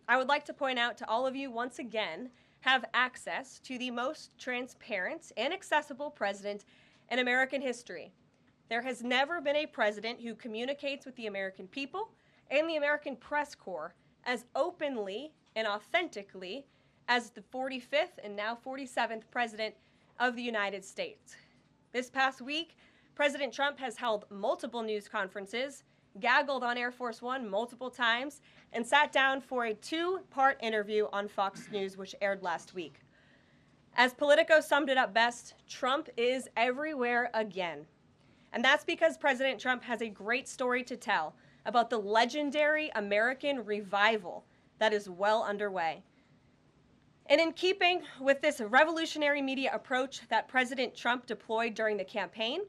I would like to point out to all of you once again have access to the most transparent and accessible president in American history. There has never been a president who communicates with the American people and the American press corps as openly and authentically as the 45th and now 47th president of the United States. This past week, President Trump has held multiple news conferences, gaggled on Air Force One multiple times, and sat down for a two-part interview on Fox News, which aired last week. As Politico summed it up best, Trump is everywhere again. And that's because President Trump has a great story to tell about the legendary American revival that is well underway. And in keeping with this revolutionary media approach that President Trump deployed during the campaign,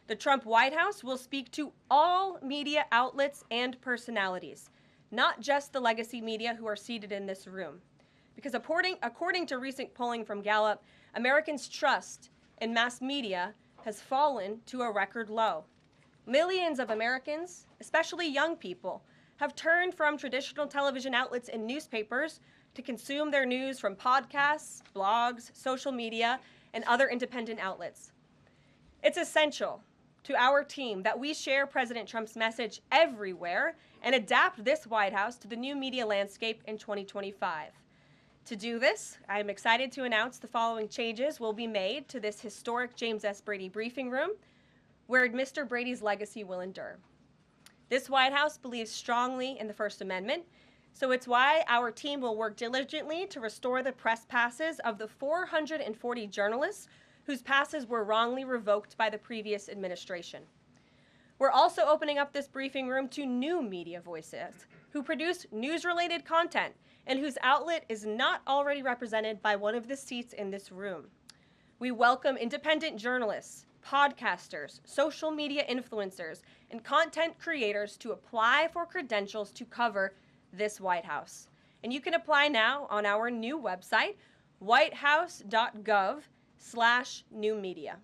the Trump White House will speak to all media outlets and personalities, not just the legacy media who are seated in this room. Because according to recent polling from Gallup, Americans' trust in mass media has fallen to a record low. Millions of Americans, especially young people, have turned from traditional television outlets and newspapers to consume their news from podcasts, blogs, social media, and other independent outlets. It's essential to our team that we share President Trump's message everywhere and adapt this White House to the new media landscape in 2025. To do this, I am excited to announce the following changes will be made to this historic James S. Brady briefing room, where Mr. Brady's legacy will endure. This White House believes strongly in the First Amendment, so it's why our team will work diligently to restore the press passes of the 440 journalists whose passes were wrongly revoked by the previous administration. We're also opening up this briefing room to new media voices who produce news-related content and whose outlet is not already represented by one of the seats in this room. We welcome independent journalists, podcasters, social media influencers, and content creators to apply for credentials to cover this White House. And you can apply now on our new website, whitehouse.gov/new media.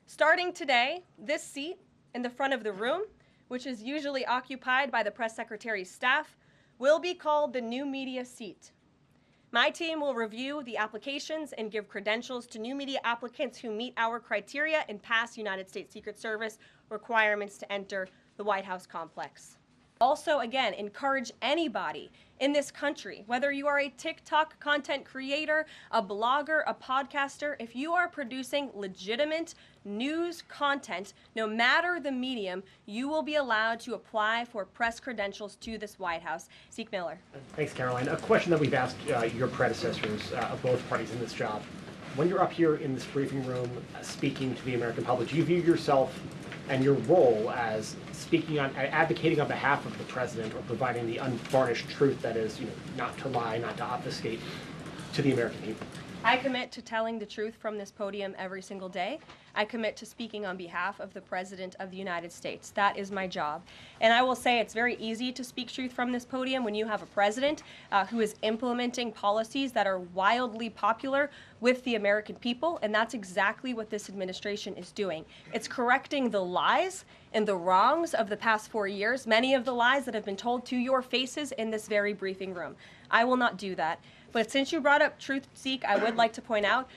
Starting today, this seat in the front of the room, which is usually occupied by the press secretary's staff, will be called the new media seat. My team will review the applications and give credentials to new media applicants who meet our criteria and pass United States Secret Service requirements to enter the White House complex. Also, again, encourage anybody in this country, whether you are a TikTok content creator, a blogger, a podcaster, if you are producing legitimate news content, no matter the medium, you will be allowed to apply for press credentials to this White House. Zeke Miller. Thanks, Caroline. A question that we've asked your predecessors of both parties in this job. When you're up here in this briefing room speaking to the American public, do you view yourself and your role as speaking on, advocating on behalf of the president or providing the unvarnished truth that is, not to lie, not to obfuscate to the American people? I commit to telling the truth from this podium every single day. I commit to speaking on behalf of the President of the United States. That is my job. And I will say it's very easy to speak truth from this podium when you have a president who is implementing policies that are wildly popular with the American people, and that's exactly what this administration is doing. It's correcting the lies and the wrongs of the past 4 years, many of the lies that have been told to your faces in this very briefing room. I will not do that. But since you brought up truth, Zeke, I would like to point out,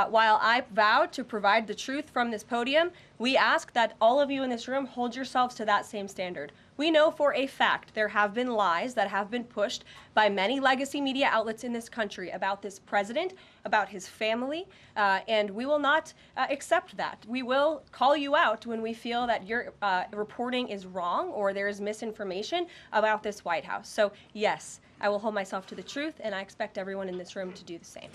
while I vowed to provide the truth from this podium, we ask that all of you in this room hold yourselves to that same standard. We know for a fact there have been lies that have been pushed by many legacy media outlets in this country about this president, about his family, and we will not accept that. We will call you out when we feel that your reporting is wrong or there is misinformation about this White House. So yes, I will hold myself to the truth, and I expect everyone in this room to do the same.